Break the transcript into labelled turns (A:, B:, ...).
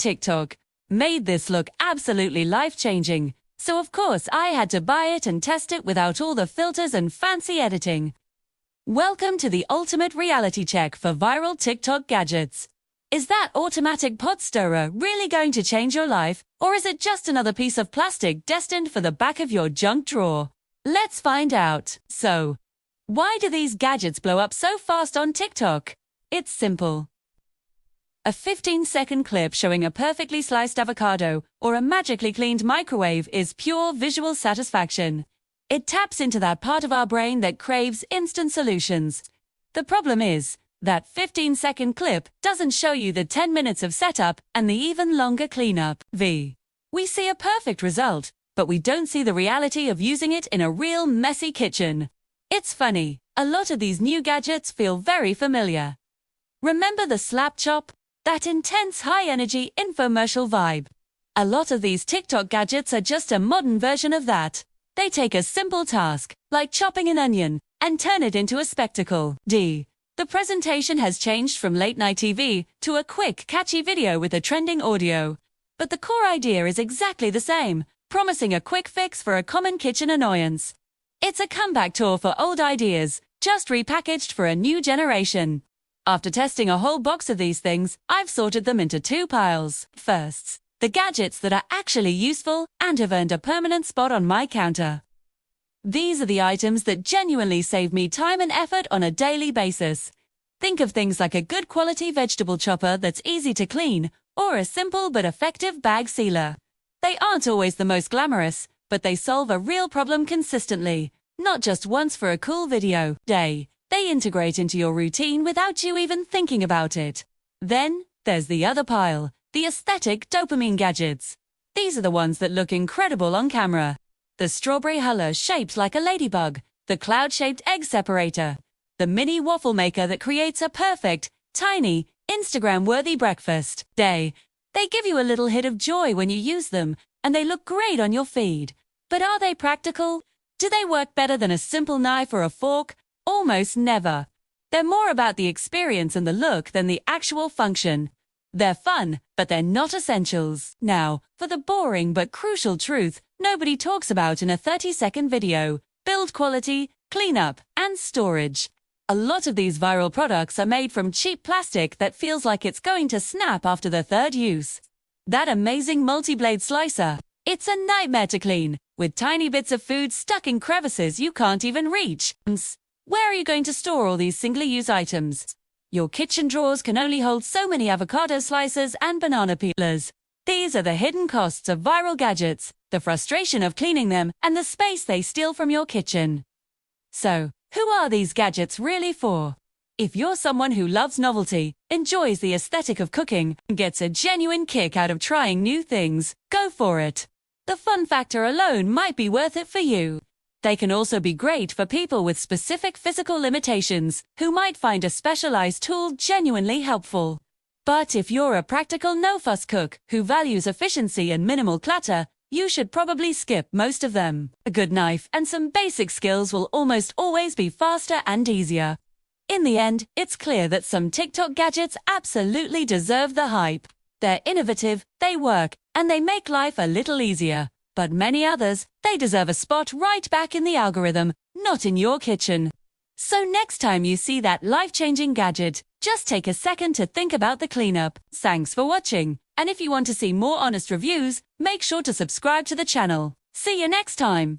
A: TikTok made this look absolutely life-changing, so of course I had to buy it and test it without all the filters and fancy editing. Welcome to the ultimate reality check for viral TikTok gadgets. Is that automatic pot stirrer really going to change your life, or is it just another piece of plastic destined for the back of your junk drawer? Let's find out. So, why do these gadgets blow up so fast on TikTok? It's simple. A 15-second clip showing a perfectly sliced avocado or a magically cleaned microwave is pure visual satisfaction. It taps into that part of our brain that craves instant solutions. The problem is, that 15-second clip doesn't show you the 10 minutes of setup and the even longer cleanup. We see a perfect result, but we don't see the reality of using it in a real messy kitchen. It's funny, a lot of these new gadgets feel very familiar. Remember the Slap Chop? That intense high-energy infomercial vibe. A lot of these TikTok gadgets are just a modern version of that. They take a simple task, like chopping an onion, and turn it into a spectacle. The presentation has changed from late-night TV to a quick, catchy video with a trending audio. But the core idea is exactly the same, promising a quick fix for a common kitchen annoyance. It's a comeback tour for old ideas, just repackaged for a new generation. After testing a whole box of these things, I've sorted them into two piles. Firsts, the gadgets that are actually useful and have earned a permanent spot on my counter. These are the items that genuinely save me time and effort on a daily basis. Think of things like a good quality vegetable chopper that's easy to clean, or a simple but effective bag sealer. They aren't always the most glamorous, but they solve a real problem consistently, not just once for a cool video day. They integrate into your routine without you even thinking about it. Then, there's the other pile, the aesthetic dopamine gadgets. These are the ones that look incredible on camera. The strawberry huller shaped like a ladybug, the cloud-shaped egg separator, the mini waffle maker that creates a perfect, tiny, Instagram-worthy breakfast day. They give you a little hit of joy when you use them, and they look great on your feed. But are they practical? Do they work better than a simple knife or a fork? Almost never. They're more about the experience and the look than the actual function. They're fun, but they're not essentials. Now, for the boring but crucial truth nobody talks about in a 30-second video: build quality, cleanup, and storage. A lot of these viral products are made from cheap plastic that feels like it's going to snap after the third use. That amazing multi-blade slicer, it's a nightmare to clean, with tiny bits of food stuck in crevices you can't even reach. Where are you going to store all these single-use items? Your kitchen drawers can only hold so many avocado slicers and banana peelers. These are the hidden costs of viral gadgets, the frustration of cleaning them, and the space they steal from your kitchen. So, who are these gadgets really for? If you're someone who loves novelty, enjoys the aesthetic of cooking, and gets a genuine kick out of trying new things, go for it. The fun factor alone might be worth it for you. They can also be great for people with specific physical limitations, who might find a specialized tool genuinely helpful. But if you're a practical no-fuss cook who values efficiency and minimal clutter, you should probably skip most of them. A good knife and some basic skills will almost always be faster and easier. In the end, it's clear that some TikTok gadgets absolutely deserve the hype. They're innovative, they work, and they make life a little easier. But many others, they deserve a spot right back in the algorithm, not in your kitchen. So next time you see that life-changing gadget, just take a second to think about the cleanup. Thanks for watching, and if you want to see more honest reviews, make sure to subscribe to the channel. See you next time!